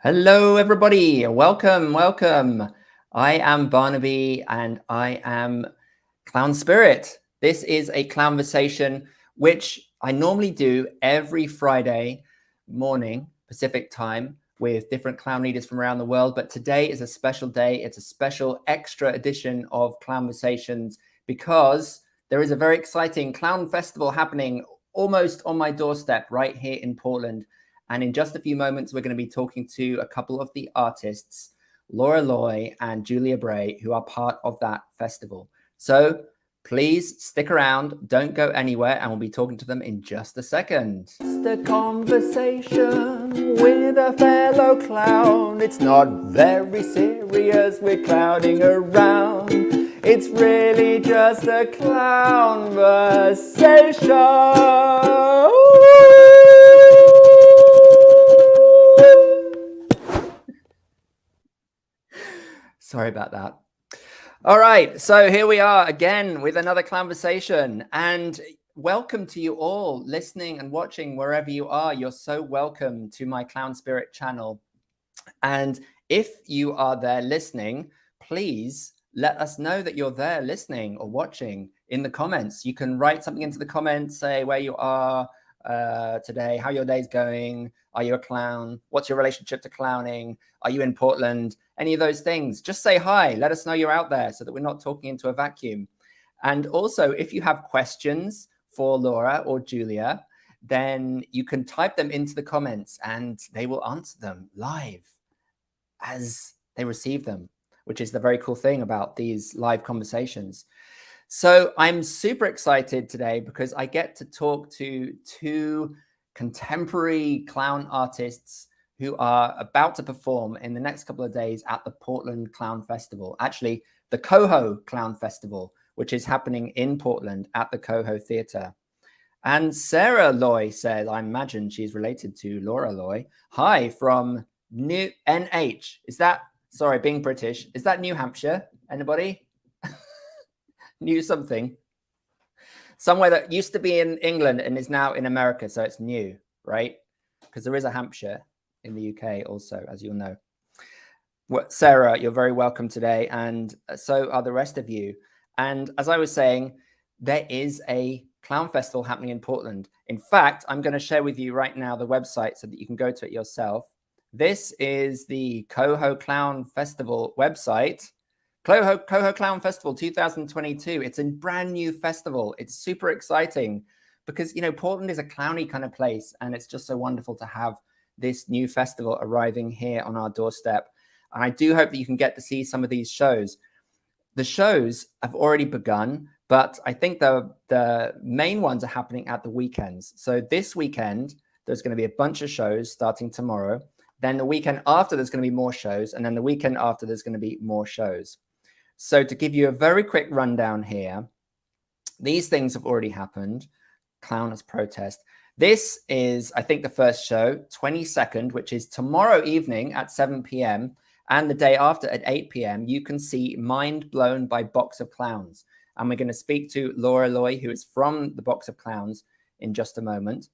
Hello, everybody. Welcome, welcome. I am Barnaby and I am Clown Spirit. This is a Clown-versation, which I normally do every Friday morning, Pacific time, with different clown leaders from around the world. But today is a special day. It's a special extra edition of Clown-versations because there is a very exciting clown festival happening almost on my doorstep right here in Portland. And in just a few moments, we're going to be talking to a couple of the artists, Laura Loy and Julia Bray, who are part of that festival. So please stick around, don't go anywhere, and we'll be talking to them in just a second. Just a conversation with a fellow clown. It's not very serious, we're clowning around. It's really just a clown-versation. Sorry about that. All right, so here we are again with another Clown-versation, and welcome to you all listening and watching wherever you are. You're so welcome to my Clown Spirit channel. And if you are there listening, please let us know that you're there listening or watching in the comments. You can write something into the comments, say where you are today, how your day's going. Are you a clown? What's your relationship to clowning? Are you in Portland? Any of those things. Just say hi. Let us know you're out there so that we're not talking into a vacuum. And also, if you have questions for Laura or Julia, then you can type them into the comments and they will answer them live as they receive them, which is the very cool thing about these live conversations. So I'm super excited today because I get to talk to two contemporary clown artists who are about to perform in the next couple of days at the Portland Clown Festival. Actually, the CoHo Clown Festival, which is happening in Portland at the CoHo Theatre. And Sarah Loy said, I imagine she's related to Laura Loy. Hi from New NH. Is that, sorry, being British, is that New Hampshire? Anybody? New something. Somewhere that used to be in England and is now in America, so it's new, right? Because there is a Hampshire in the UK also, as you'll know. Well, Sarah, you're very welcome today, and so are the rest of you. And as I was saying, there is a clown festival happening in Portland. In fact, I'm going to share with you right now the website so that you can go to it yourself. This is the CoHo Clown Festival website. CoHo Clown Festival 2022. It's a brand new festival. It's super exciting because, you know, Portland is a clowny kind of place, and it's just so wonderful to have this new festival arriving here on our doorstep. And I do hope that you can get to see some of these shows. The shows have already begun, but I think the main ones are happening at the weekends. So this weekend, there's going to be a bunch of shows starting tomorrow. Then the weekend after, there's going to be more shows. And then the weekend after, there's going to be more shows. So to give you a very quick rundown here, these things have already happened. Clowners Protest. This is, I think, the first show, 22nd, which is tomorrow evening at 7 p.m. And the day after at 8 p.m., you can see Mind Blown by Box of Clowns. And we're going to speak to Laura Loy, who is from the Box of Clowns, in just a moment.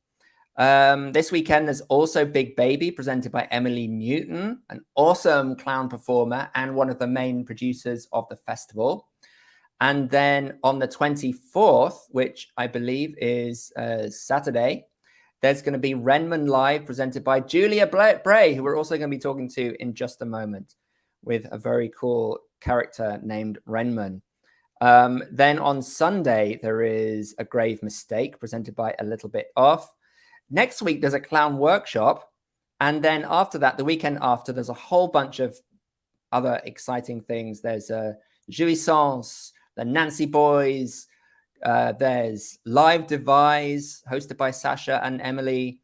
This weekend, there's also Big Baby, presented by Emily Newton, an awesome clown performer and one of the main producers of the festival. And then on the 24th, which I believe is Saturday, there's going to be Renman Live, presented by Julia Bray, who we're also going to be talking to in just a moment, with a very cool character named Renman. Then on Sunday, there is A Grave Mistake, presented by A Little Bit Off. Next week, there's a clown workshop. And then after that, the weekend after, there's a whole bunch of other exciting things. There's a Jouissance, the Nancy Boys. There's Live Devise, hosted by Sasha and Emily.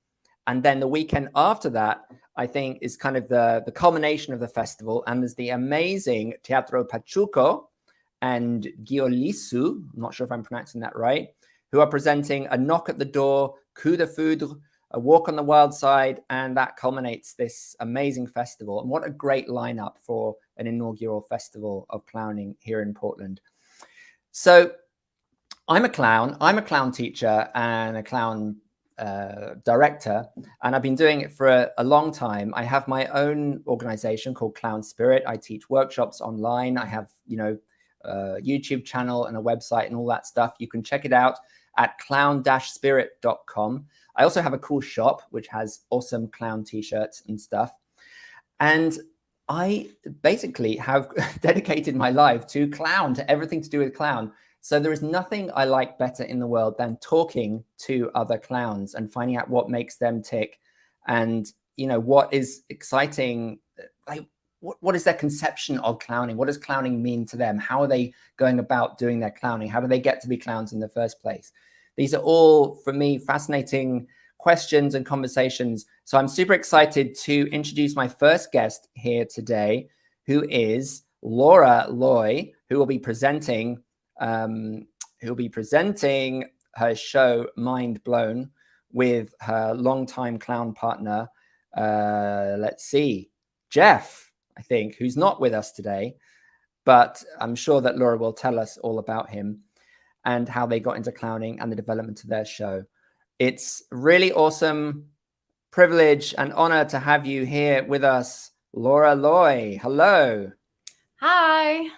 And then the weekend after that, I think, is kind of the culmination of the festival. And there's the amazing Teatro Pachuco and Giolisu, I'm not sure if I'm pronouncing that right, who are presenting A Knock at the Door, Coup de Foudre, A Walk on the Wild Side, and that culminates this amazing festival. And what a great lineup for an inaugural festival of clowning here in Portland. So I'm a clown teacher and a clown director, and I've been doing it for a long time. I have my own organization called Clown Spirit. I teach workshops online. I have, a YouTube channel and a website and all that stuff. You can check it out at clown-spirit.com. I also have a cool shop which has awesome clown t-shirts and stuff. And I basically have dedicated my life to clown, to everything to do with clown. So there is nothing I like better in the world than talking to other clowns and finding out what makes them tick, and what is exciting, like what is their conception of clowning? What does clowning mean to them? How are they going about doing their clowning? How do they get to be clowns in the first place? These are all, for me, fascinating questions and conversations. So I'm super excited to introduce my first guest here today, who is Laura Loy, who will be presenting her show Mind Blown with her longtime clown partner, let's see, Jeff, I think, who's not with us today, but I'm sure that Laura will tell us all about him and how they got into clowning and the development of their show. It's really awesome privilege and honor to have you here with us, Laura Loy. Hello. Hi.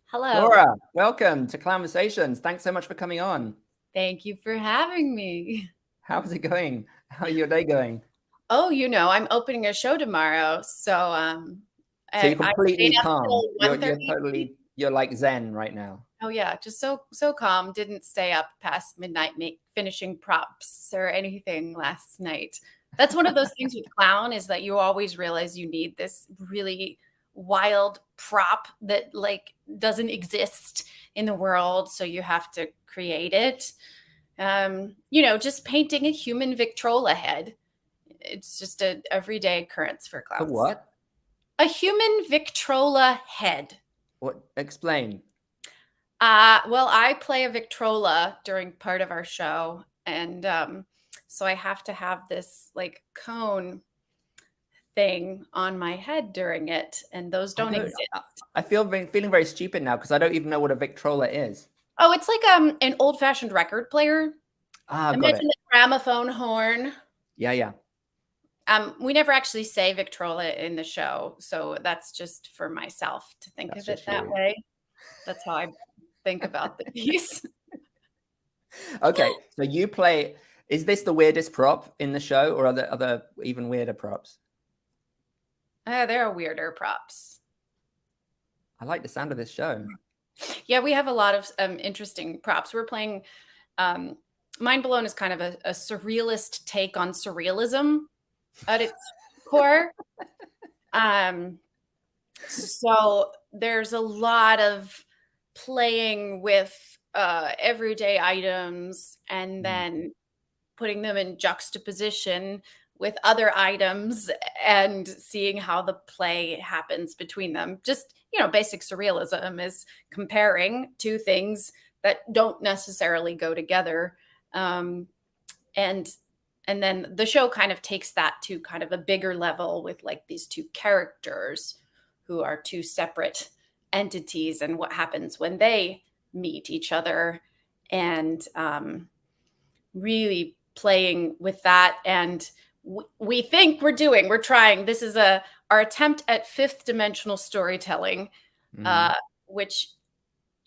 Hello. Laura, welcome to Clown-versastions. Thanks so much for coming on. Thank you for having me. How's it going? How's your day going? Oh, I'm opening a show tomorrow. So you're completely calm. You're like Zen right now. Oh yeah, just so calm. Didn't stay up past midnight finishing props or anything last night. That's one of those things with clown, is that you always realize you need this really wild prop that doesn't exist in the world, so you have to create it. Just painting a human Victrola head. It's just an everyday occurrence for clowns. A what? A human Victrola head. What? Explain. Well, I play a Victrola during part of our show, and so I have to have this cone thing on my head during it, and those don't exist. I feeling very stupid now because I don't even know what a Victrola is. Oh, it's like an old-fashioned record player. Imagine a gramophone horn. Yeah. We never actually say Victrola in the show, so that's just for myself to think of it that way. That's how I think about the piece. Okay, so you play. Is this the weirdest prop in the show, or are there other even weirder props? There are weirder props. I like the sound of this show. Yeah, we have a lot of interesting props. We're playing. Mind Blown is kind of a surrealist take on surrealism at its core. So there's a lot of playing with everyday items and then putting them in juxtaposition with other items and seeing how the play happens between them. Just, basic surrealism is comparing two things that don't necessarily go together. And then the show kind of takes that to kind of a bigger level with these two characters who are two separate entities and what happens when they meet each other, and really playing with that. And we think we're trying. This is our attempt at fifth dimensional storytelling, which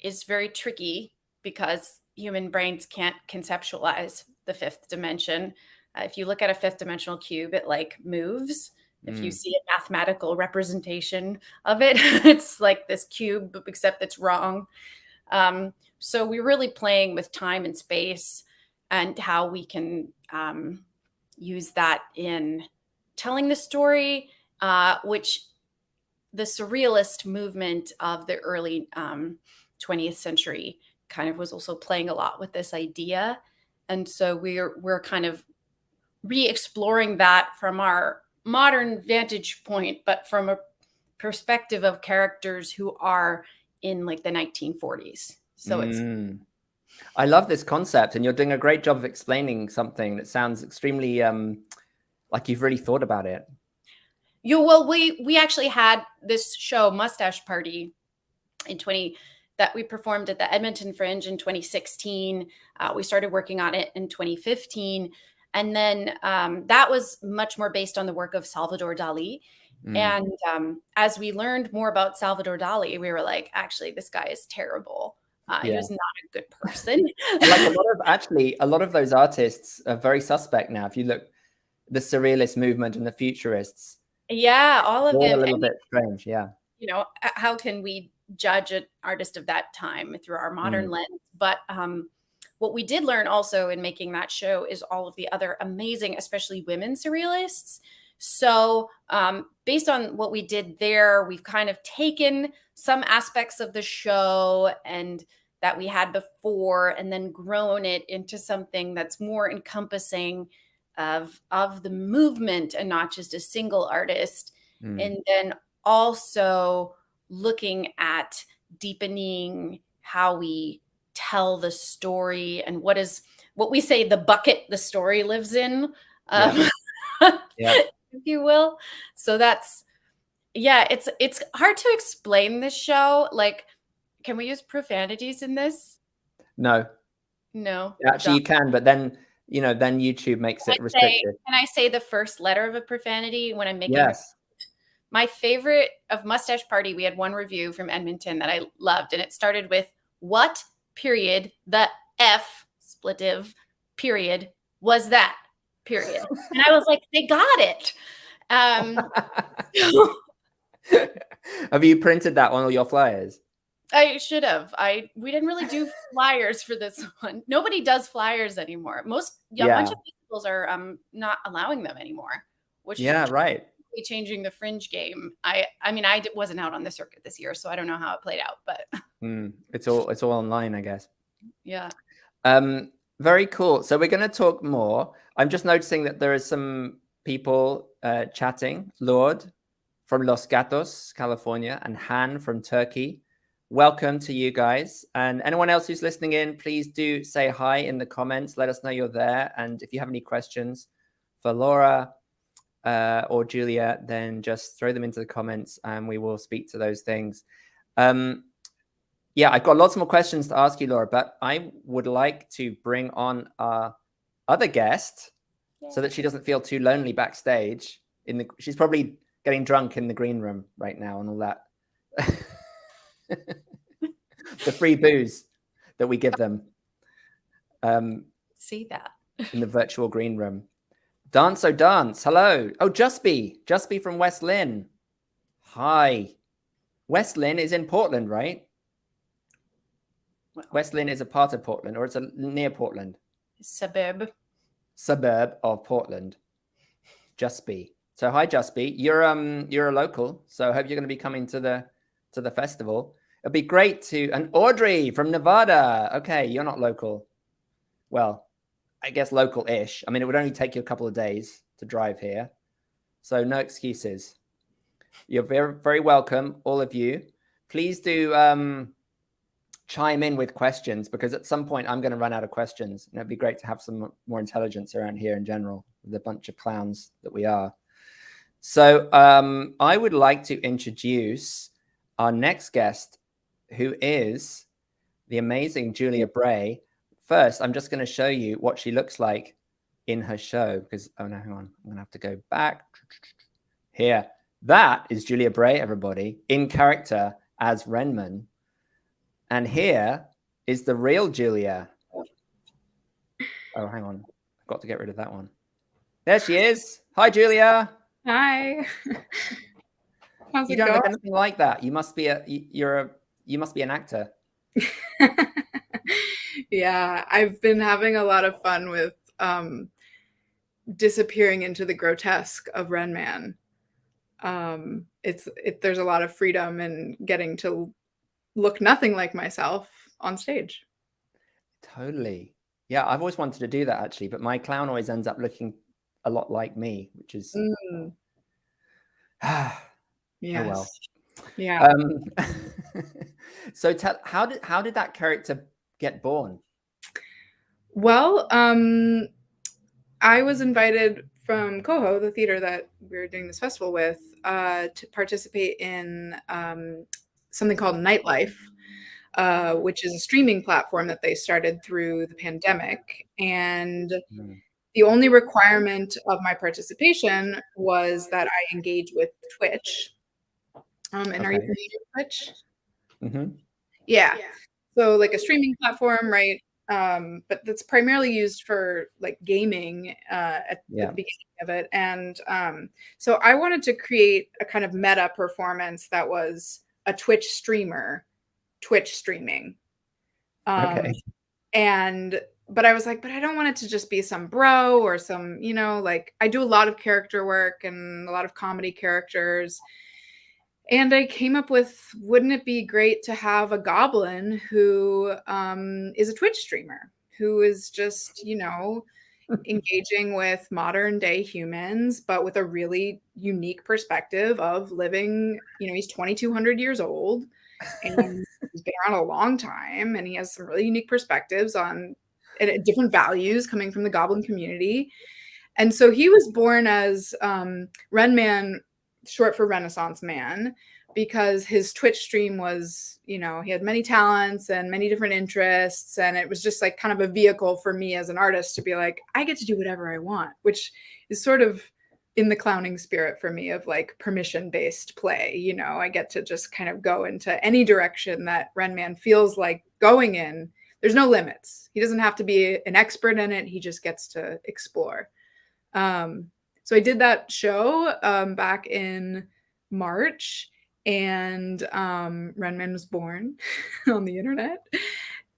is very tricky because human brains can't conceptualize the fifth dimension. If you look at a fifth dimensional cube, it moves. If you see a mathematical representation of it, it's like this cube, except it's wrong. So we're really playing with time and space and how we can use that in telling the story, which the surrealist movement of the early 20th century kind of was also playing a lot with this idea. And so we're kind of re-exploring that from our modern vantage point, but from a perspective of characters who are in the 1940s. So it's I love this concept, and you're doing a great job of explaining something that sounds extremely like you've really thought about it. Well, we actually had this show Mustache Party in that we performed at the Edmonton Fringe in 2016. We started working on it in 2015. And then that was much more based on the work of Salvador Dali. And as we learned more about Salvador Dali, we were like, actually, this guy is terrible. He was not a good person. Like a lot of those artists are very suspect now. If you look, the surrealist movement and the futurists. Yeah, all of them. A little bit strange, yeah. You know, how can we judge an artist of that time through our modern lens? But what we did learn also in making that show is all of the other amazing, especially women surrealists. So based on what we did there, we've kind of taken some aspects of the show and that we had before and then grown it into something that's more encompassing of the movement and not just a single artist. And then also looking at deepening how we tell the story and what we say the bucket the story lives in, if you will. So that's, it's hard to explain this show. Like, can we use profanities in this? No. Actually, you can, but then then YouTube makes it restricted. Can I say the first letter of a profanity when I'm making? Yes. My favorite of Mustache Party, we had one review from Edmonton that I loved, and it started with, "What period the F splitive period was that period?" And I was like, they got it. Have you printed that on all your flyers? I should have. We didn't really do flyers for this one. Nobody does flyers anymore. A bunch of festivals are not allowing them anymore, which is right. Changing the Fringe game. I mean, I wasn't out on the circuit this year, so I don't know how it played out, but it's all online, I guess. Yeah. Very cool. So we're going to talk more. I'm just noticing that there are some people chatting. Lord from Los Gatos, California, and Han from Turkey. Welcome to you guys. And anyone else who's listening in, please do say hi in the comments. Let us know you're there. And if you have any questions for Laura or Julia, then just throw them into the comments and we will speak to those things. I've got lots more questions to ask you, Laura, but I would like to bring on our other guest so that she doesn't feel too lonely backstage. She's probably getting drunk in the green room right now and all that. The free booze that we give them. See that in the virtual green room. Dance, oh dance. Hello. Oh, Justby from West Lynn. Hi. West Lynn is in Portland, right? West Lynn is a part of Portland, or it's near Portland. Suburb of Portland. Justby. So hi, Justby. You're a local, so I hope you're going to be coming to the festival. It'd be great to. And Audrey from Nevada. Okay, you're not local. Well, I guess local-ish. I mean, it would only take you a couple of days to drive here, so no excuses. You're very, very welcome, all of you. Please do chime in with questions, because at some point I'm going to run out of questions, and it'd be great to have some more intelligence around here in general with a bunch of clowns that we are. So I would like to introduce our next guest, who is the amazing Julia Bray. First, I'm just going to show you what she looks like in her show, because, oh no, hang on, I'm going to have to go back. Here, that is Julia Bray, everybody, in character as Renman. And here is the real Julia. Oh, hang on, I've got to get rid of that one. There she is. Hi, Julia. Hi. How's you it don't going? look anything like that. You must be you must be an actor. Yeah, I've been having a lot of fun with disappearing into the grotesque of Renman. There's a lot of freedom in getting to look nothing like myself on stage. Totally. Yeah, I've always wanted to do that, actually, but my clown always ends up looking a lot like me, which is Yes. Oh well. Yeah. So how did that character get born? Well, I was invited from CoHo, the theater that we're doing this festival with, to participate in something called Nightlife, which is a streaming platform that they started through the pandemic. And Mm. the only requirement of my participation was that I engage with Twitch. And are you Okay. familiar with Twitch? Mm-hmm. Yeah. So like a streaming platform, right? But that's primarily used for like gaming at the beginning of it. And so I wanted to create a kind of meta performance that was a Twitch streamer, Twitch streaming. Okay. But I was like, but I don't want it to just be some bro or some, like I do a lot of character work and a lot of comedy characters. And I came up with, wouldn't it be great to have a goblin who is a Twitch streamer, who is just, engaging with modern day humans, but with a really unique perspective of living, he's 2,200 years old and he's been around a long time, and he has some really unique perspectives on different values coming from the goblin community. And so he was born as Renman, short for Renaissance Man, because his Twitch stream was, he had many talents and many different interests. And it was just like kind of a vehicle for me as an artist to be like, I get to do whatever I want, which is sort of in the clowning spirit for me of like permission-based play. I get to just kind of go into any direction that Renman feels like going in. There's no limits. He doesn't have to be an expert in it. He just gets to explore. So I did that show back in March, and Renman was born on the internet.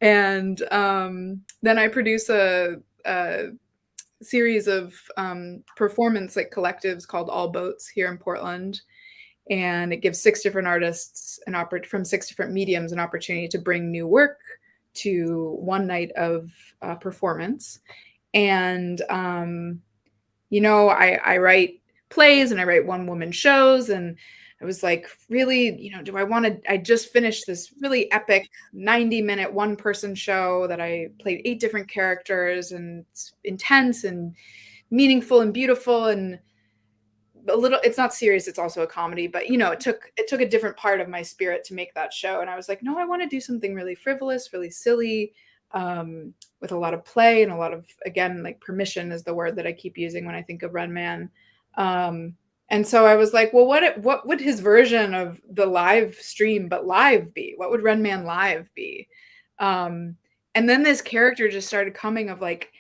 And then I produce a series of performance like collectives called All Boats here in Portland. And it gives 6 different artists from 6 different mediums an opportunity to bring new work to one night of performance. And I write plays and I write one-woman shows, and I was like, really, I just finished this really epic 90-minute one-person show that I played 8 different characters, and it's intense and meaningful and beautiful and it's not serious. It's also a comedy, but it took a different part of my spirit to make that show. And I was like, no, I want to do something really frivolous, really silly, with a lot of play and a lot of, again, like permission is the word that I keep using when I think of Renman. And so I was like, well, what would his version of the live stream, but live be? What would Renman live be? And then this character just started coming of like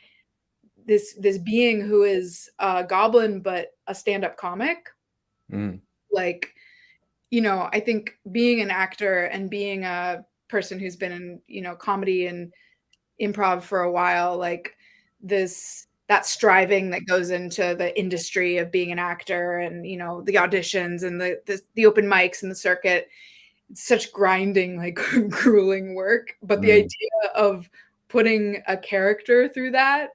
this being who is a goblin, but a stand-up comic. Like, I think being an actor and being a person who's been in, comedy and improv for a while, like that striving that goes into the industry of being an actor and, the auditions and the open mics and the circuit, it's such grinding, like grueling work. But the idea of putting a character through that,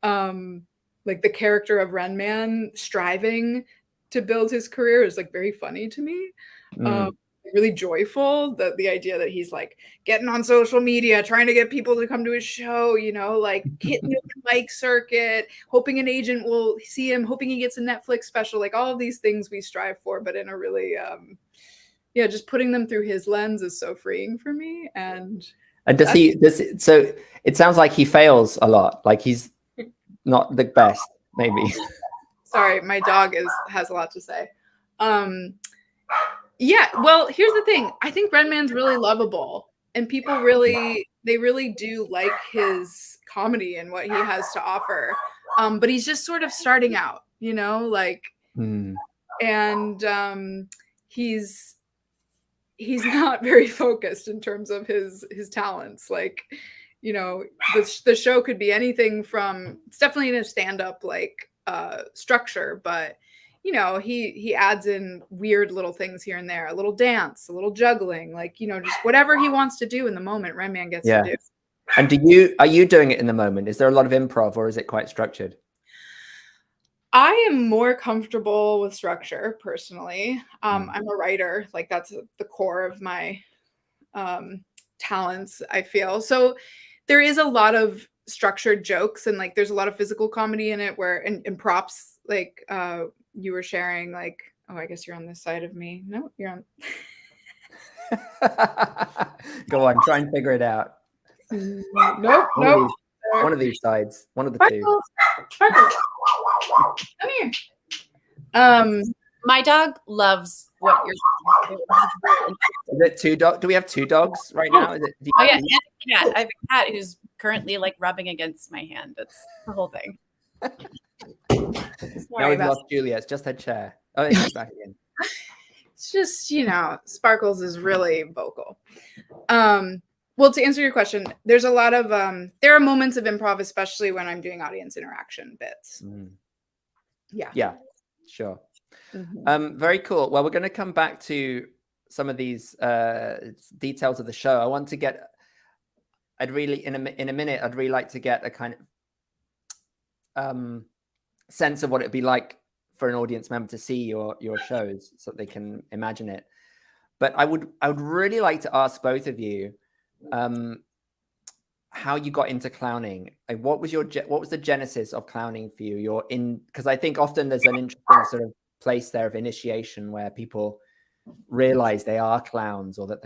like the character of Renman striving to build his career is like very funny to me. Really joyful, the idea that he's like getting on social media, trying to get people to come to his show, like hitting the open mic circuit, hoping an agent will see him, hoping he gets a Netflix special, like all of these things we strive for, but in a really, just putting them through his lens is so freeing for me. And so it sounds like he fails a lot. Like he's not the best, maybe. Sorry, my dog has a lot to say. Yeah, well, here's the thing. I think Renman's really lovable, and people really do like his comedy and what he has to offer. But he's just sort of starting out, like, and he's not very focused in terms of his talents. Like, the show could be anything from, it's definitely in a stand-up like structure, but he adds in weird little things here and there, a little dance, a little juggling, like, just whatever he wants to do in the moment, Renman gets to do. And are you doing it in the moment? Is there a lot of improv, or is it quite structured? I am more comfortable with structure personally. I'm a writer, like that's the core of my talents, I feel. So there is a lot of structured jokes, and like there's a lot of physical comedy in it and props, like you were sharing, like, oh, I guess you're on this side of me. No, you're on. Go on, try and figure it out. Nope. One of these sides. One of the Sparkles. two. Sparkles. Come here. My dog loves what you're saying. Is it two dogs? Do we have two dogs right now? Is it? Oh yeah, and a cat. I have a cat who's currently like rubbing against my hand. It's the whole thing. Now we've lost Julia. It's just her chair. Oh, she's back again. It's just, Sparkles is really vocal. Well, to answer your question, there's a lot of there are moments of improv, especially when I'm doing audience interaction bits. Yeah, sure. Very cool. Well, we're going to come back to some of these details of the show. I want to get, in a minute, I'd really like to get a kind of sense of what it'd be like for an audience member to see your shows, so that they can imagine it. But I would really like to ask both of you how you got into clowning. Like, what was the genesis of clowning for you? Because I think often there's an interesting sort of place there of initiation where people realize they are clowns, or that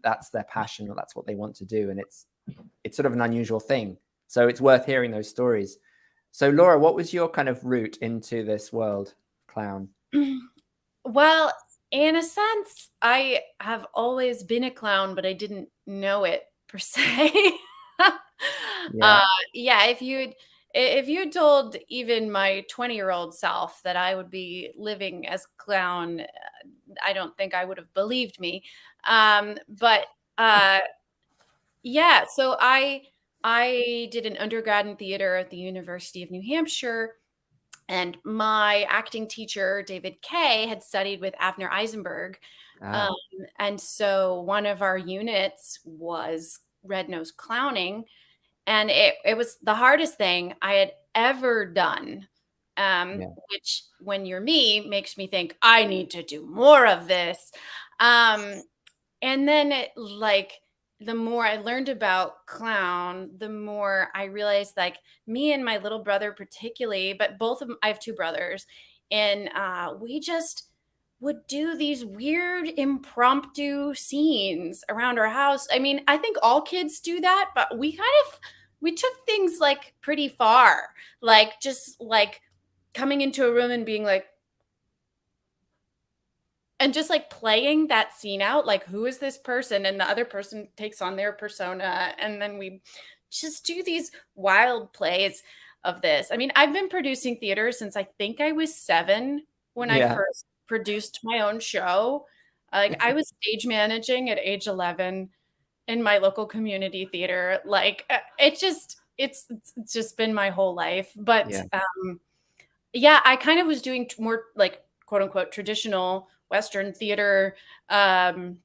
that's their passion, or that's what they want to do, and it's sort of an unusual thing. So it's worth hearing those stories. So Laura, what was your kind of route into this world, clown? Well, in a sense, I have always been a clown, but I didn't know it per se. If you told even my 20-year-old self that I would be living as a clown, I don't think I would have believed me. So I did an undergrad in theater at the University of New Hampshire, and my acting teacher, David Kay, had studied with Avner Eisenberg. And so one of our units was Red Nose Clowning. And it was the hardest thing I had ever done, which, when you're me, makes me think I need to do more of this. And then the more I learned about clown, the more I realized, like, me and my little brother particularly, but I have two brothers, and we just would do these weird impromptu scenes around our house. I mean, I think all kids do that, but we took things like pretty far, like just like coming into a room and being like, and just like playing that scene out, like, who is this person? And the other person takes on their persona. And then we just do these wild plays of this. I mean, I've been producing theater since I think I was 7 when I first produced my own show. Like, I was stage managing at age 11 in my local community theater. Like, it's just been my whole life. But I kind of was doing more like quote unquote traditional Western theater in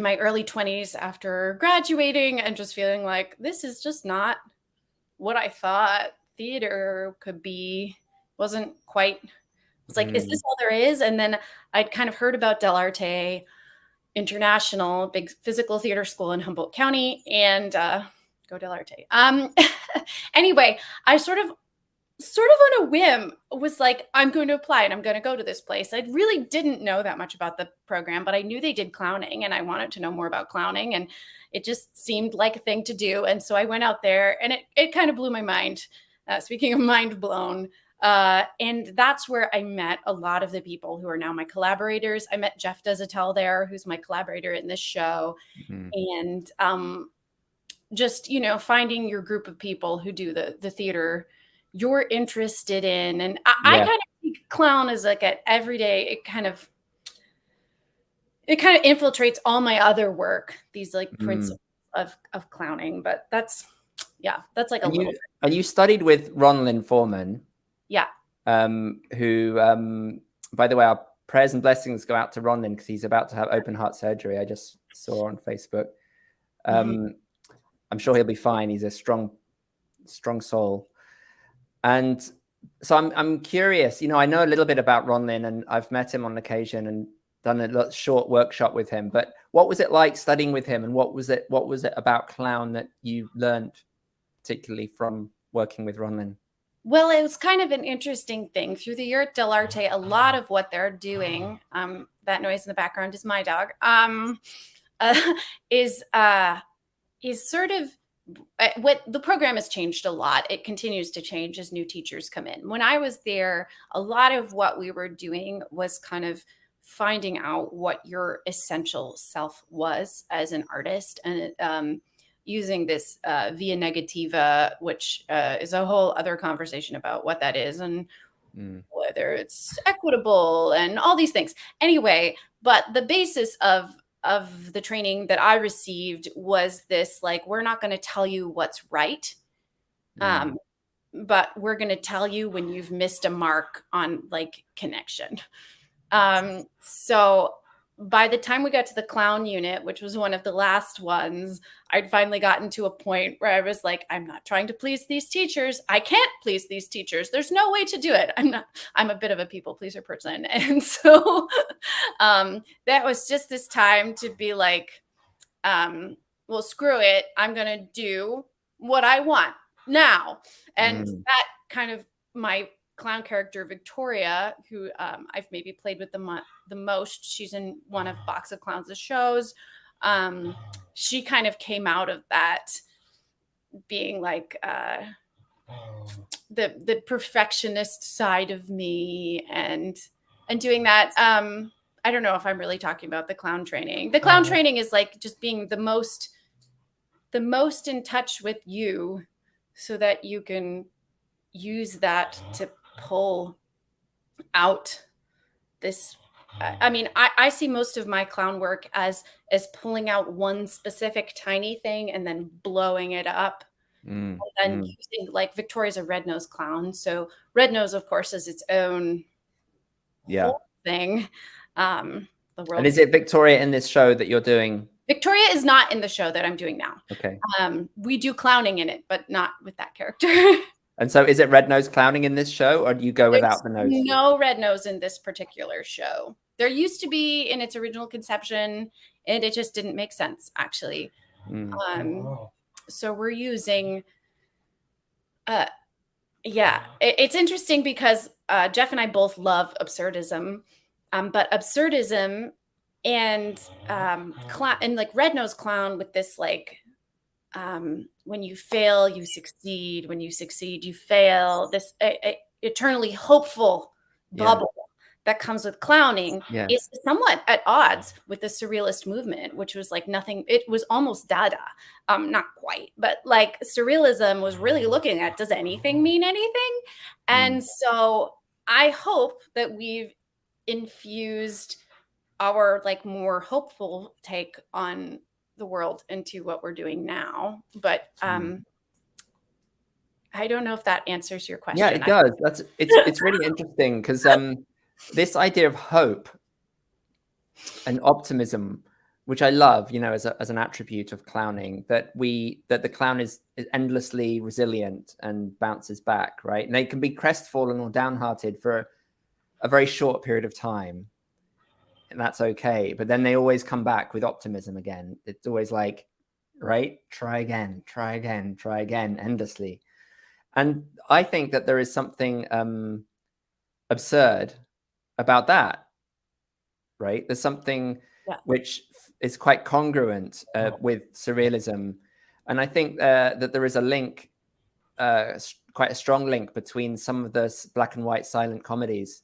my early 20s after graduating, and just feeling like this is just not what I thought theater could be. Wasn't quite. It's like, is this all there is? And then I'd kind of heard about Del Arte International, big physical theater school in Humboldt County, and go Del Arte. Anyway, I sort of on a whim was like, I'm going to apply and I'm going to go to this place. I really didn't know that much about the program, but I knew they did clowning and I wanted to know more about clowning, and it just seemed like a thing to do. And so I went out there, and it kind of blew my mind. Speaking of mind blown, and that's where I met a lot of the people who are now my collaborators. I met Jeff Desatel there, who's my collaborator in this show. And just, finding your group of people who do the theater you're interested in. And I kind of think clown is like an everyday, it kind of infiltrates all my other work, these like principles of clowning. But that's like a little bit. And you studied with Renman Foreman. Yeah. Who, by the way, our prayers and blessings go out to Renman, because he's about to have open heart surgery. I just saw on Facebook. I'm sure he'll be fine. He's a strong soul. And so I'm curious, I know a little bit about Renman, and I've met him on occasion and done a short workshop with him. But what was it like studying with him, and what was it about clown that you learned particularly from working with Renman? Well, it was kind of an interesting thing. Through the year at Del Arte, a lot of what they're doing, that noise in the background is my dog. is sort of what the program has changed a lot. It continues to change as new teachers come in. When I was there, a lot of what we were doing was kind of finding out what your essential self was as an artist, and using this via negativa, which is a whole other conversation about what that is and whether it's equitable and all these things. Anyway, but the basis of the training that I received was this, like, we're not going to tell you what's right, but we're going to tell you when you've missed a mark on like connection. So by the time we got to the clown unit, which was one of the last ones, I'd finally gotten to a point where I was like, I'm not trying to please these teachers. I can't please these teachers. There's no way to do it. I'm a bit of a people pleaser person. And so that was just this time to be like, well, screw it. I'm going to do what I want now. And that kind of, my clown character Victoria, who I've maybe played with the most, she's in one of Box of Clowns' shows. She kind of came out of that being like the perfectionist side of me, and doing that. I don't know if I'm really talking about the clown training. The clown training is like just being the most in touch with you, so that you can use that to pull out this. I mean, I see most of my clown work as pulling out one specific tiny thing and then blowing it up. And then using, like, Victoria's a red-nosed clown, so red nose, of course, is its own thing. The world. And is it Victoria in this show that you're doing? Victoria is not in the show that I'm doing now. Okay. We do clowning in it, but not with that character. And so is it red nose clowning in this show, or do you go without the nose? No red nose in this particular show. There used to be in its original conception, and it just didn't make sense, actually. So we're using, it's interesting because Jeff and I both love absurdism, but absurdism and like red nose clown with this, like, when you fail, you succeed. When you succeed, you fail. This eternally hopeful bubble that comes with clowning is somewhat at odds with the surrealist movement, which was like nothing. It was almost Dada, not quite, but like surrealism was really looking at, does anything mean anything? And so I hope that we've infused our like more hopeful take on the world into what we're doing now. But I don't know if that answers your question. Yeah, it does. It's really interesting, because this idea of hope and optimism, which I love, you know, as an attribute of clowning, that the clown is endlessly resilient and bounces back, right? And they can be crestfallen or downhearted for a very short period of time, and that's okay. But then they always come back with optimism again. It's always like, right, try again, endlessly. And I think that there is something absurd about that, right? There's something which is quite congruent with surrealism. And I think that there is a link, quite a strong link, between some of the black and white silent comedies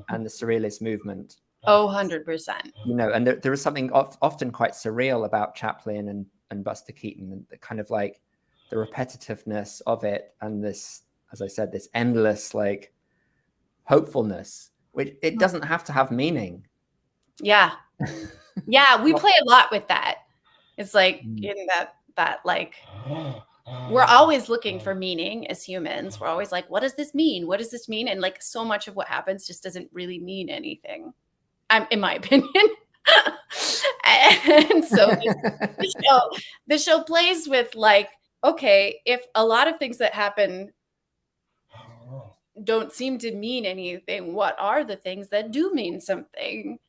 and the surrealist movement. Oh, 100%. You know, and there is something often quite surreal about Chaplin and Buster Keaton, and the kind of like the repetitiveness of it, and this, as I said, this endless like hopefulness, which it doesn't have to have meaning. Yeah. Yeah, we play a lot with that. It's like in that like, we're always looking for meaning as humans. We're always like, what does this mean? What does this mean? And like, so much of what happens just doesn't really mean anything, in my opinion. And so the show plays with like, okay, if a lot of things that happen don't seem to mean anything, what are the things that do mean something?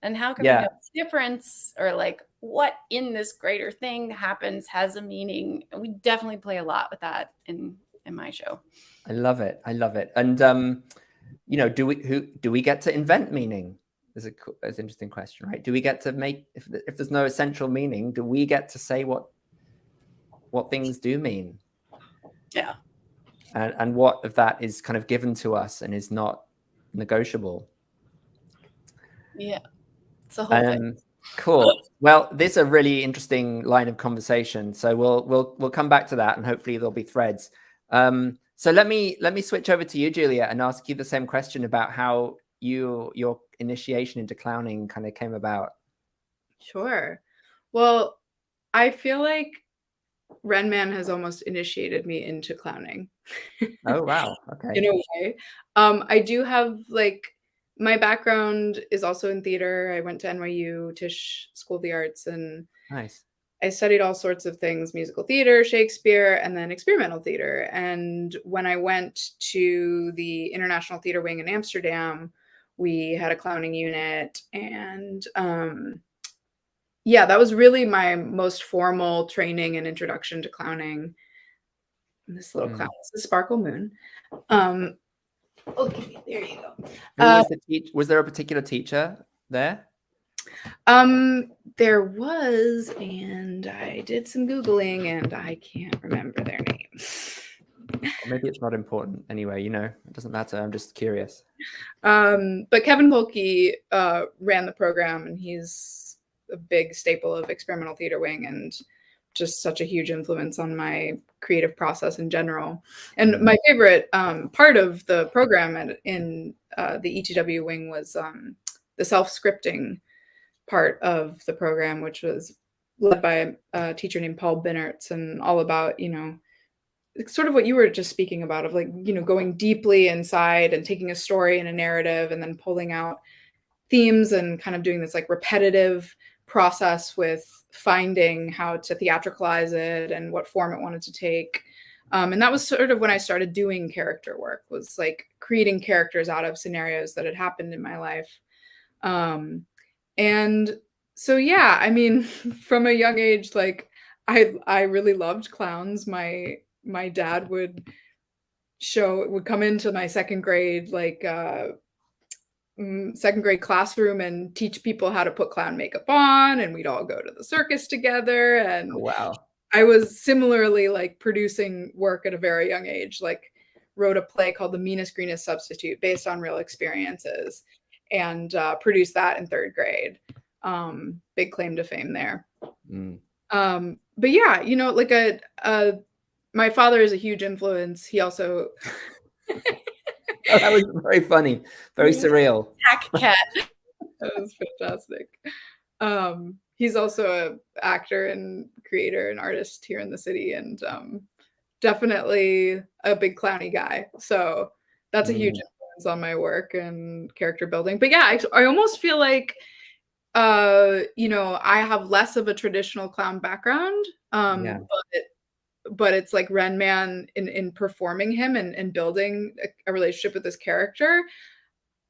And how can we know the difference, or like what in this greater thing happens has a meaning? We definitely play a lot with that in my show. I love it. And you know, do we get to invent meaning? is an interesting question, right? Do we get to make, if there's no essential meaning, do we get to say what things do mean? Yeah. And what of that is kind of given to us and is not negotiable? Yeah, it's a whole thing. Cool. Well, this is a really interesting line of conversation. So we'll come back to that, and hopefully there'll be threads. So let me switch over to you, Julia, and ask you the same question about how your initiation into clowning kind of came about. Sure. Well, I feel like Renman has almost initiated me into clowning. Oh, wow. Okay. In a way. I do have, like, my background is also in theater. I went to NYU, Tisch School of the Arts, and Nice. I studied all sorts of things, musical theater, Shakespeare, and then experimental theater. And when I went to the International Theater Wing in Amsterdam, we had a clowning unit. And yeah, that was really my most formal training and introduction to clowning. And this little clown is the Sparkle Moon. Okay, there you go. Who was the teacher? Was there a particular teacher there? There was, and I did some Googling, and I can't remember their name. Or maybe it's not important anyway, it doesn't matter. I'm just curious. But Kevin Polke ran the program, and he's a big staple of experimental theater wing and just such a huge influence on my creative process in general. And my favorite part of the program in the ETW wing was the self-scripting part of the program, which was led by a teacher named Paul Binnerts, and all about, sort of what you were just speaking about, of like, going deeply inside and taking a story and a narrative and then pulling out themes and kind of doing this like repetitive process with finding how to theatricalize it and what form it wanted to take. And that was sort of when I started doing character work, was like creating characters out of scenarios that had happened in my life. And so, yeah, I mean, from a young age, like I really loved clowns. My dad would come into my second grade, like second grade classroom and teach people how to put clown makeup on, and we'd all go to the circus together. And wow. I was similarly like producing work at a very young age, like wrote a play called The Meanest Greenest Substitute based on real experiences, and produced that in third grade. Big claim to fame there. But yeah, like my father is a huge influence. He also Oh, that was very funny, very surreal. Hack cat. That was fantastic. He's also an actor and creator and artist here in the city, and definitely a big clowny guy. So that's a huge influence on my work and character building. But yeah, I almost feel like I have less of a traditional clown background. But it's like Renman in performing him and building a relationship with this character.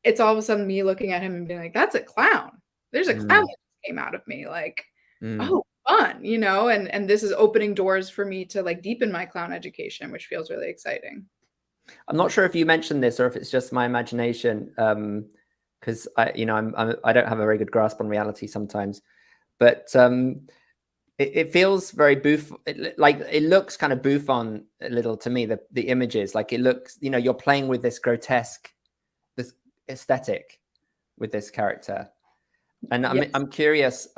It's all of a sudden me looking at him and being like, that's a clown. There's a clown that came out of me. Like, oh, fun, and this is opening doors for me to like deepen my clown education, which feels really exciting. I'm not sure if you mentioned this or if it's just my imagination, because I don't have a very good grasp on reality sometimes, but it feels very like it looks kind of Buffon a little to me. The images, like it looks, you're playing with this grotesque, this aesthetic with this character, and I'm curious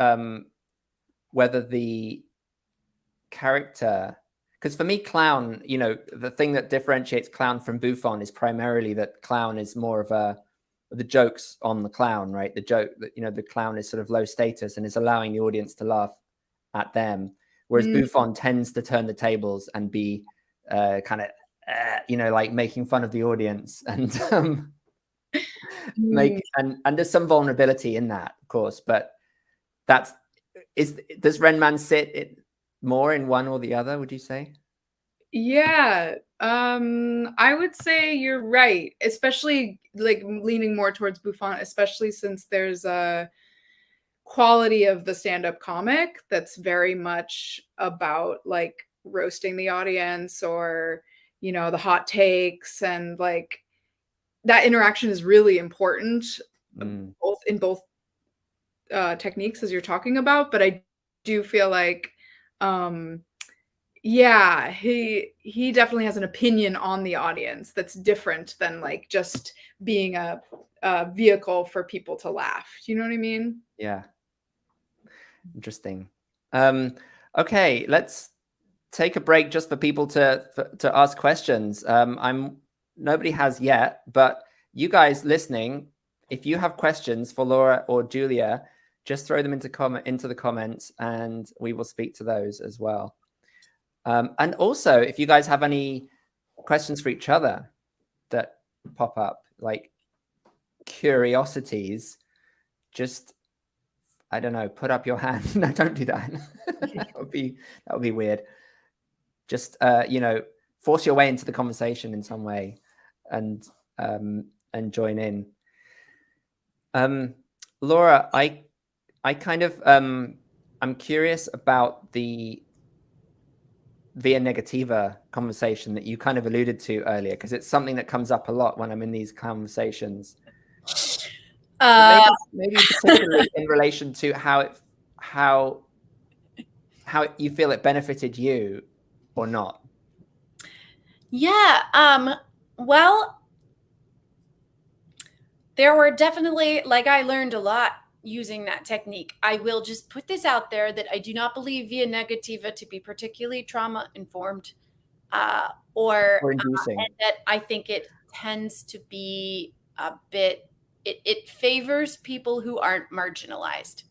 whether the character, because for me, clown, the thing that differentiates clown from Buffon is primarily that clown is more of the jokes on the clown, right? The joke that the clown is sort of low status and is allowing the audience to laugh at them, whereas Buffon tends to turn the tables and be kind of like making fun of the audience and and there's some vulnerability in that, of course, but does Renman sit more in one or the other, would you say? Yeah, I would say you're right, especially like leaning more towards Buffon, especially since there's a quality of the stand-up comic that's very much about like roasting the audience or the hot takes, and like that interaction is really important both in both techniques as you're talking about, but I do feel like, yeah, he definitely has an opinion on the audience that's different than like just being a vehicle for people to laugh. Do you know what I mean? Yeah. Interesting. Okay, let's take a break just for people to ask questions. Nobody has yet, but you guys listening, if you have questions for Laura or Julia, just throw them into the comments, and we will speak to those as well. And also, if you guys have any questions for each other that pop up, like curiosities, just, I don't know, put up your hand. No, don't do that. that would be weird. Just you know, force your way into the conversation in some way, and join in. Laura, I kind of I'm curious about the via negativa conversation that you kind of alluded to earlier, because it's something that comes up a lot when I'm in these conversations. Maybe particularly in relation to how you feel it benefited you or not. Yeah. Well, there were definitely, like, I learned a lot using that technique. I will just put this out there that I do not believe via negativa to be particularly trauma informed, or inducing. and that I think it tends to be a bit, it favors people who aren't marginalized.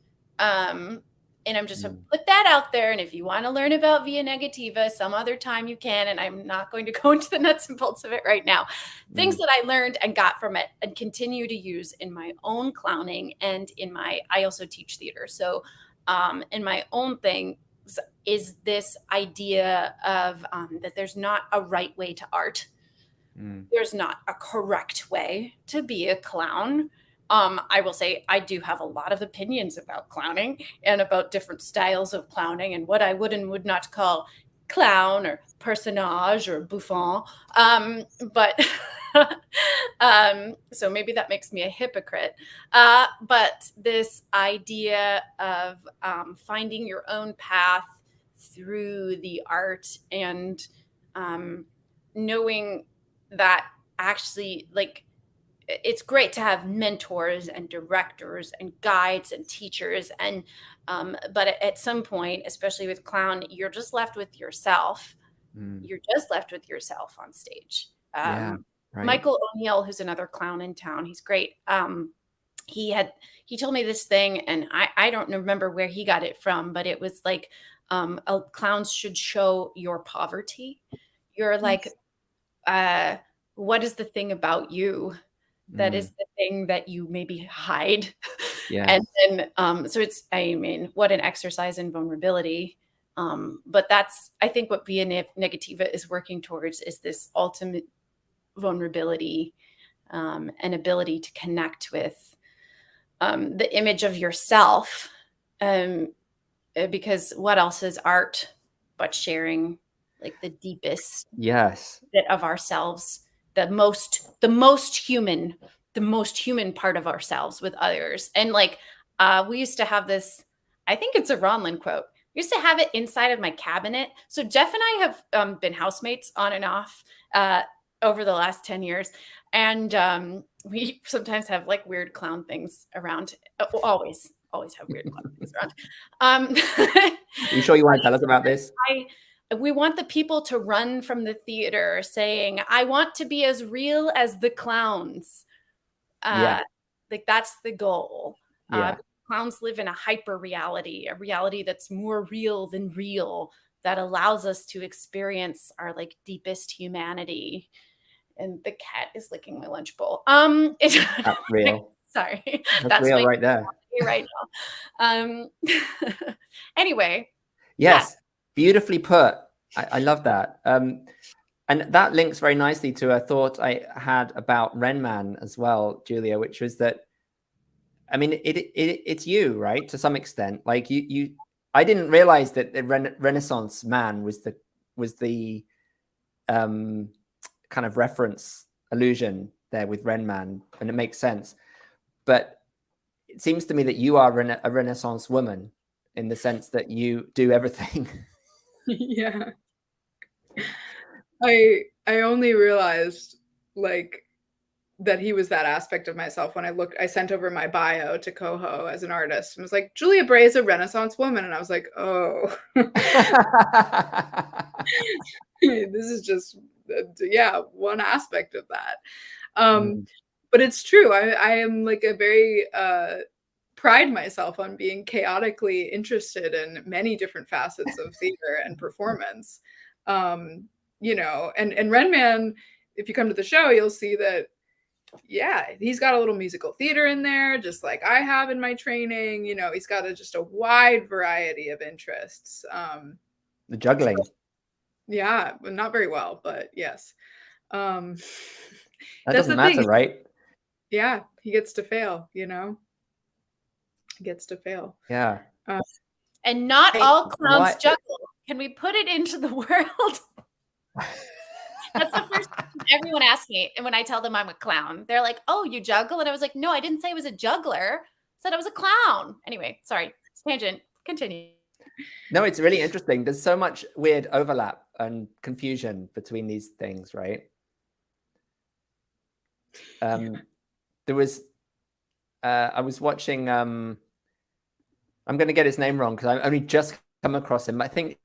And I'm just going to put that out there. And if you want to learn about via negativa some other time, you can. And I'm not going to go into the nuts and bolts of it right now. Things that I learned and got from it and continue to use in my own clowning and I also teach theater. So in my own thing is this idea of that there's not a right way to art. There's not a correct way to be a clown. I will say I do have a lot of opinions about clowning and about different styles of clowning and what I would and would not call clown or personnage or bouffon. But so maybe that makes me a hypocrite. But this idea of finding your own path through the art and knowing that actually, like, it's great to have mentors and directors and guides and teachers, and but at some point, especially with clown, you're just left with yourself. You're just left with yourself on stage. Yeah, right. Michael O'Neill, who's another clown in town, he's great. He told me this thing, and I don't remember where he got it from, but it was like, clowns should show your poverty. You're like, what is the thing about you that is the thing that you maybe hide? Yeah. And then so it's, I mean, what an exercise in vulnerability. But that's, I think, what via negativa is working towards, is this ultimate vulnerability and ability to connect with the image of yourself, because what else is art but sharing, like, the deepest bit of ourselves, the most human part of ourselves with others. And like, we used to have this, I think it's a Ronlin quote. We used to have it inside of my cabinet. So Jeff and I have been housemates on and off over the last 10 years. And we sometimes have like weird clown things around. Always have weird clown things around. Are you sure you want to tell us about this? We want the people to run from the theater saying, I want to be as real as the clowns. Like, that's the goal. Clowns live in a hyper reality, a reality that's more real than real, that allows us to experience our like deepest humanity. And the cat is licking my lunch bowl. That's real. Sorry. That's real right there. Right now. Anyway. Yes. Yeah. Beautifully put. I love that. And that links very nicely to a thought I had about Renman as well, Julia, which was that, I mean, it's you, right? To some extent, like I didn't realize that the Renaissance man was the kind of reference allusion there with Renman, and it makes sense. But it seems to me that you are a Renaissance woman in the sense that you do everything. Yeah. I only realized like that he was that aspect of myself when I sent over my bio to CoHo as an artist and was like, Julia Bray is a Renaissance woman. And I was like, oh, this is just, yeah, one aspect of that. But it's true. I am like a very, pride myself on being chaotically interested in many different facets of theater and performance. You know, and Renman, if you come to the show, you'll see that, yeah, he's got a little musical theater in there, just like I have in my training. You know, he's got just a wide variety of interests. The juggling. So, yeah, not very well, but yes. That doesn't matter, right? Yeah, he gets to fail, you know? He gets to fail. Yeah. And not all clowns juggle. Can we put it into the world? That's the first question everyone asks me. And when I tell them I'm a clown, they're like, oh, you juggle? And I was like, no, I didn't say I was a juggler. I said I was a clown. Anyway, sorry. Tangent. Continue. No, it's really interesting. There's so much weird overlap and confusion between these things, right? There was, I was watching, I'm going to get his name wrong because I only just come across him. I think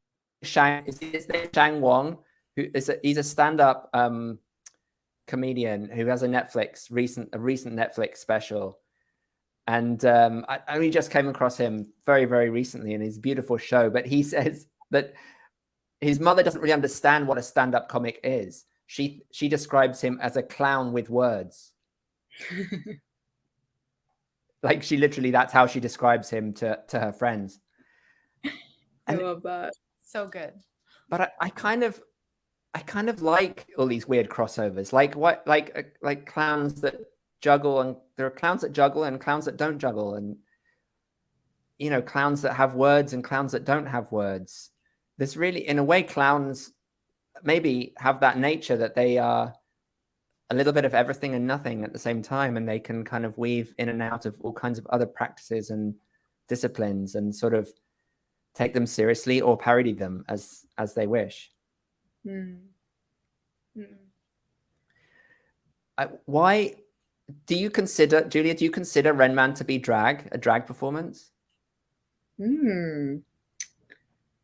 is his name Shang Wong, he's a stand-up comedian who has a recent Netflix special. And I only just came across him very, very recently in his beautiful show. But he says that his mother doesn't really understand what a stand-up comic is. She describes him as a clown with words. Like she literally, that's how she describes him to her friends. I love that. So good. But I kind of like all these weird crossovers, like clowns that juggle, and there are clowns that juggle and clowns that don't juggle, and you know, clowns that have words and clowns that don't have words. There's really, in a way, clowns maybe have that nature that they are a little bit of everything and nothing at the same time, and they can kind of weave in and out of all kinds of other practices and disciplines and sort of take them seriously or parody them as they wish. Why do you consider, Julia, do you consider Renman to be a drag performance?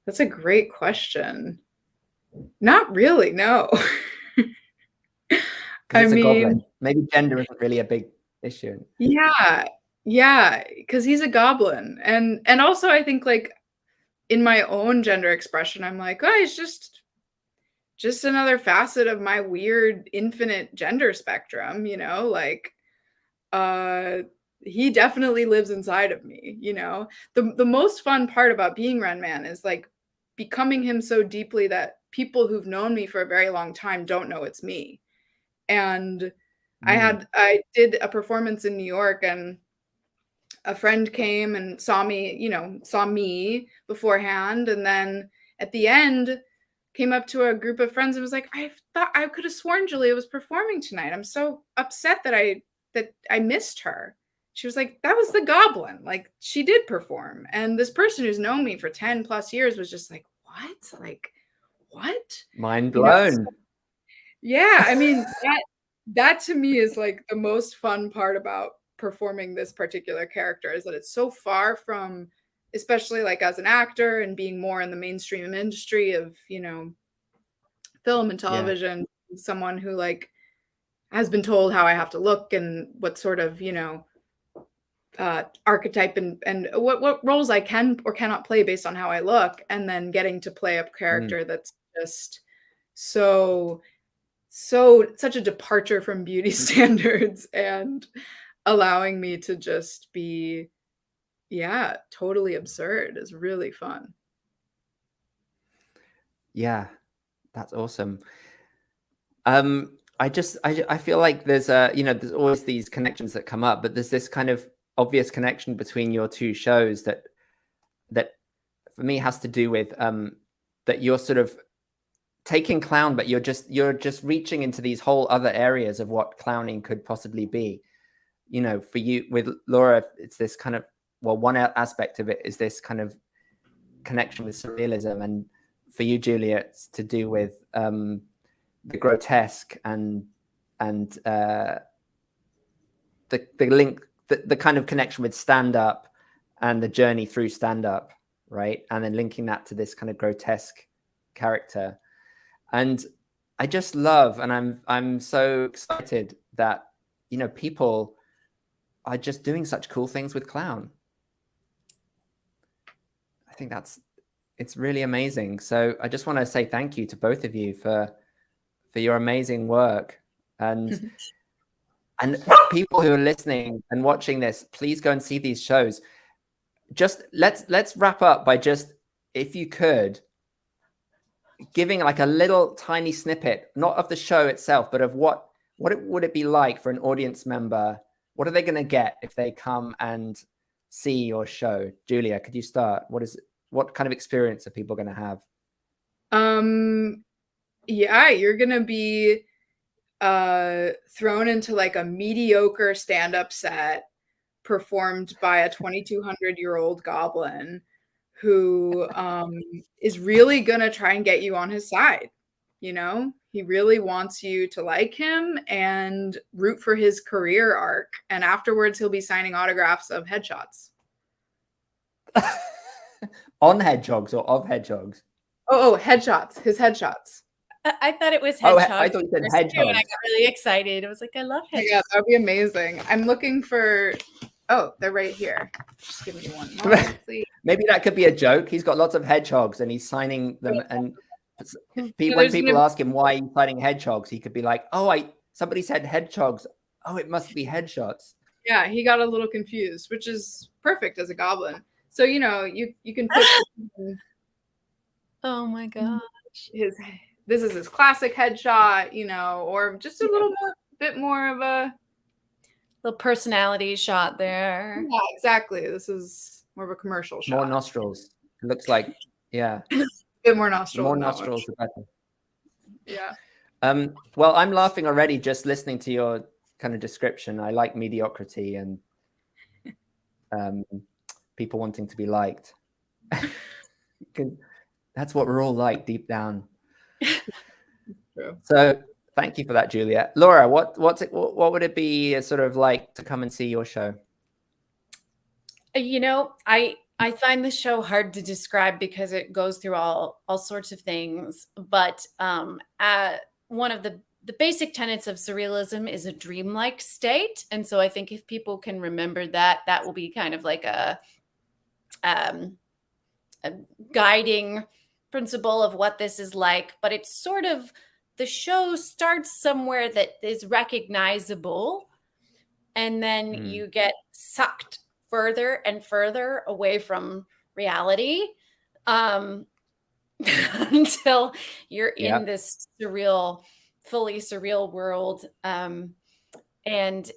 That's a great question. Not really, no. I mean, goblin. Maybe gender isn't really a big issue. Yeah, because he's a goblin. And also I think like in my own gender expression, I'm like, oh, he's just another facet of my weird infinite gender spectrum, you know, like he definitely lives inside of me, you know. The most fun part about being Renman is like becoming him so deeply that people who've known me for a very long time don't know it's me. And I did a performance in New York, and a friend came and saw me beforehand, and then at the end came up to a group of friends and was like, I thought I could have sworn Julia was performing tonight. I'm so upset that I missed her. She was like, that was the goblin. Like, she did perform. And this person who's known me for 10 plus years was just like, what? Like, what? Mind blown. You know, yeah. I mean, that to me is like the most fun part about performing this particular character, is that it's so far from, especially like as an actor and being more in the mainstream industry of, you know, film and television, someone who like has been told how I have to look and what sort of, you know, archetype and what roles I can or cannot play based on how I look, and then getting to play a character that's just such a departure from beauty standards and allowing me to just be totally absurd is really fun. Yeah, that's awesome. I feel like there's there's always these connections that come up, but there's this kind of obvious connection between your two shows that for me has to do with that you're sort of taking clown, but you're just reaching into these whole other areas of what clowning could possibly be. you know, for you with Laura, it's this kind of, well, one aspect of it is this kind of connection with surrealism, and for you, Julia, it's to do with the grotesque and the link, the kind of connection with stand-up and the journey through stand-up, right? And then linking that to this kind of grotesque character. And I just love, and I'm so excited that, you know, people are just doing such cool things with clown. I think it's really amazing. So I just want to say thank you to both of you for your amazing work. And and people who are listening and watching this, please go and see these shows. Just let's wrap up by just, if you could, giving like a little tiny snippet, not of the show itself, but of what would it be like for an audience member? What are they going to get if they come and see your show? Julia, could you start? What kind of experience are people going to have? Yeah, you're going to be thrown into like a mediocre stand-up set performed by a 2,200-year-old goblin who is really gonna try and get you on his side. You know, he really wants you to like him and root for his career arc. And afterwards, he'll be signing autographs of hedgehogs. On hedgehogs or of hedgehogs? Oh, headshots. His headshots. I thought it was hedgehogs. hedgehogs. I thought you said hedgehogs. And I got really excited. I was like, I love hedgehogs. Yeah, that would be amazing. I'm looking for. Oh, they're right here. Just give me one moment, please. Maybe that could be a joke. He's got lots of hedgehogs and he's signing them. And when people ask him why he's signing hedgehogs, he could be like, "Oh, somebody said hedgehogs. Oh, it must be headshots." Yeah, he got a little confused, which is perfect as a goblin. So you know, you can put. Oh my gosh! This is his classic headshot, you know, or just a bit more of a little personality shot there. Yeah, exactly. This is more of a commercial shot. More nostrils. It looks like, yeah. A bit more nostrils. More nostrils, the better. Yeah. Well, I'm laughing already just listening to your kind of description. I like mediocrity and people wanting to be liked. That's what we're all like deep down. True. So thank you for that, Julia. Laura, what would it be sort of like to come and see your show? You know, I find the show hard to describe because it goes through all sorts of things. But one of the basic tenets of surrealism is a dreamlike state. And so I think if people can remember that, that will be kind of like a guiding principle of what this is like. But it's sort of, the show starts somewhere that is recognizable, and then you get sucked further and further away from reality until you're in this fully surreal world. And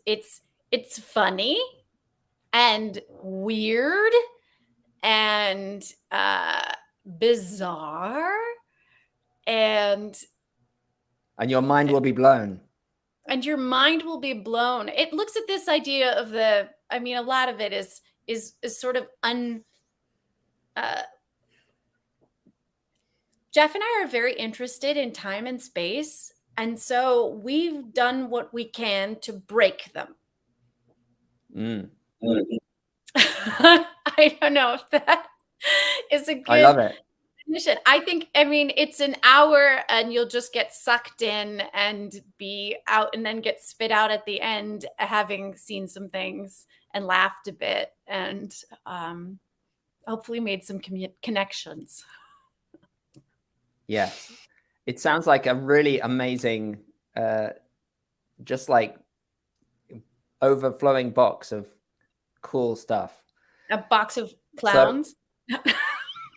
it's funny and weird and bizarre, and your mind will be blown. And your mind will be blown. It looks at this idea of a lot of it is sort of Jeff and I are very interested in time and space. And so we've done what we can to break them. I don't know if that is a good... I love it. I think, it's an hour and you'll just get sucked in and be out and then get spit out at the end, having seen some things and laughed a bit and hopefully made some connections. Yes. It sounds like a really amazing, just like overflowing box of cool stuff. A box of clowns.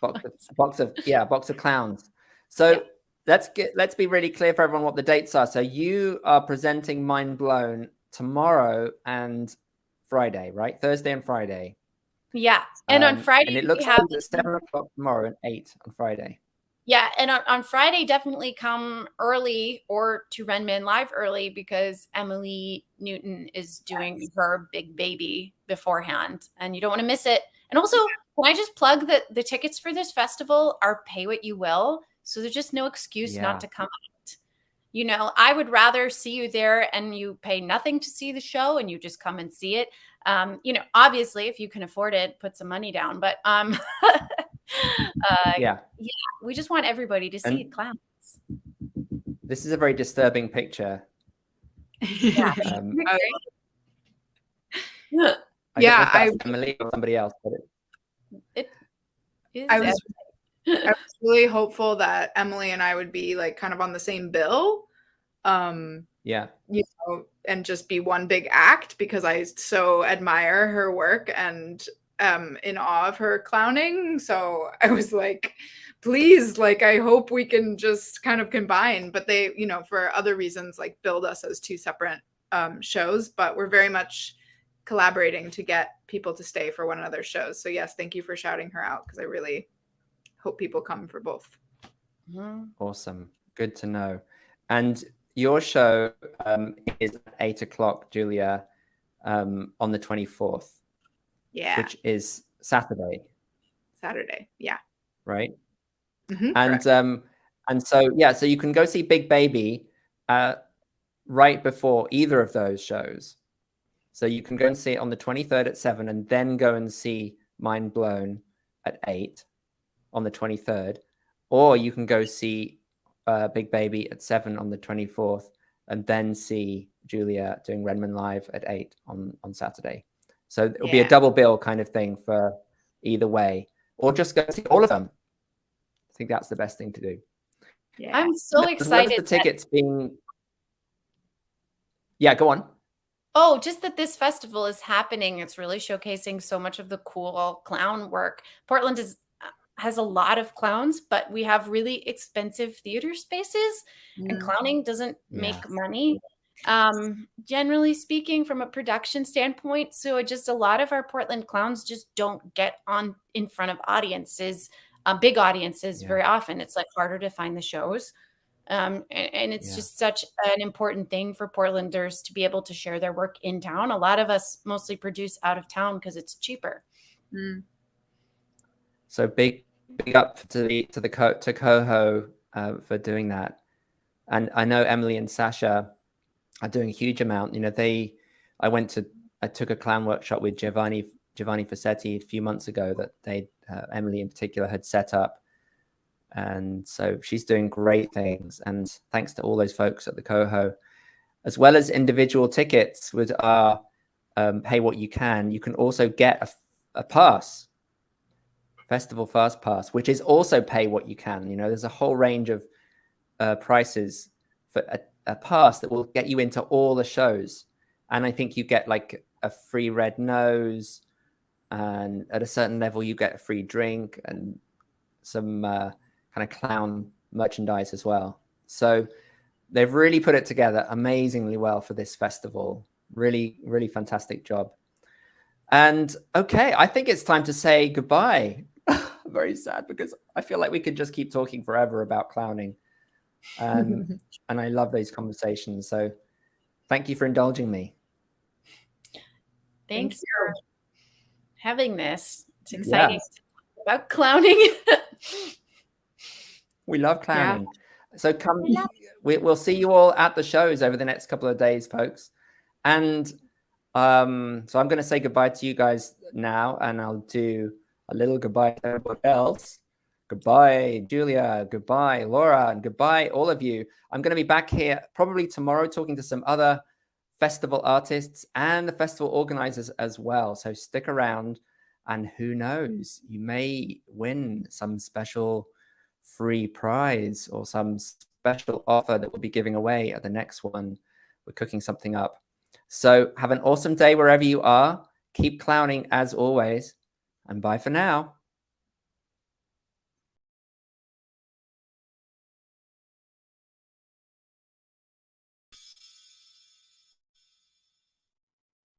box of clowns. So let's be really clear for everyone what the dates are. So you are presenting Mind Blown tomorrow and Friday, right? Thursday and Friday. Yeah, and on Friday and it looks like it's 7 o'clock tomorrow and 8 on Friday. Yeah, and on Friday, definitely come early or to Renman Live early because Emily Newton is doing her big baby beforehand, and you don't want to miss it. And also, can I just plug that the tickets for this festival are pay what you will, so there's just no excuse not to come out. You know, I would rather see you there and you pay nothing to see the show and you just come and see it. You know, obviously, if you can afford it, put some money down. But yeah, we just want everybody to see clowns. This is a very disturbing picture. Yeah. I Emily or somebody else. But it is. I was really hopeful that Emily and I would be like kind of on the same bill. Yeah. You know, and just be one big act because I so admire her work and in awe of her clowning. So I was like, please, like, I hope we can just kind of combine. But they, you know, for other reasons, like build us as two separate shows. But we're very much collaborating to get people to stay for one another's shows. So yes, thank you for shouting her out because I really hope people come for both. Awesome. Good to know. And your show is at 8 o'clock, Julia, on the 24th. Yeah. Which is Saturday. Yeah. Right. Mm-hmm, and so yeah, so you can go see Big Baby right before either of those shows. So you can go and see it on the 23rd at 7 and then go and see Mind Blown at 8 on the 23rd, or you can go see Big Baby at 7 on the 24th and then see Julia doing Renman Live at 8 on Saturday. So it'll be a double bill kind of thing for either way, or just go see all of them. I think that's the best thing to do. Yeah, I'm so excited. The tickets being, go on. Oh, just that this festival is happening. It's really showcasing so much of the cool clown work. Portland has a lot of clowns, but we have really expensive theater spaces, and clowning doesn't make money. Generally speaking, from a production standpoint. So just a lot of our Portland clowns just don't get on in front of audiences, big audiences very often. It's like harder to find the shows. And it's just such an important thing for Portlanders to be able to share their work in town. A lot of us mostly produce out of town because it's cheaper. So big up to CoHo for doing that. And I know Emily and Sasha are doing a huge amount. You know, I took a clown workshop with Giovanni Fassetti a few months ago that Emily in particular had set up. And so she's doing great things. And thanks to all those folks at the CoHo, as well as individual tickets with our pay what you can also get a pass, Festival Fast Pass, which is also pay what you can. You know, there's a whole range of prices for a pass that will get you into all the shows. And I think you get like a free red nose, and at a certain level you get a free drink and some kind of clown merchandise as well. So they've really put it together amazingly well for this festival. Really, really fantastic job. And okay, I think it's time to say goodbye. Very sad because I feel like we could just keep talking forever about clowning. And I love those conversations. So thank you for indulging me. Thanks for having this. It's exciting about clowning. We love clowning. So come, we'll see you all at the shows over the next couple of days, folks. And so I'm going to say goodbye to you guys now, and I'll do a little goodbye to everybody else. Goodbye, Julia. Goodbye, Laura. And goodbye, all of you. I'm going to be back here probably tomorrow talking to some other festival artists and the festival organizers as well. So stick around, and who knows, you may win some special free prize or some special offer that we'll be giving away at the next one. We're cooking something up. So have an awesome day wherever you are. Keep clowning as always, and bye for now.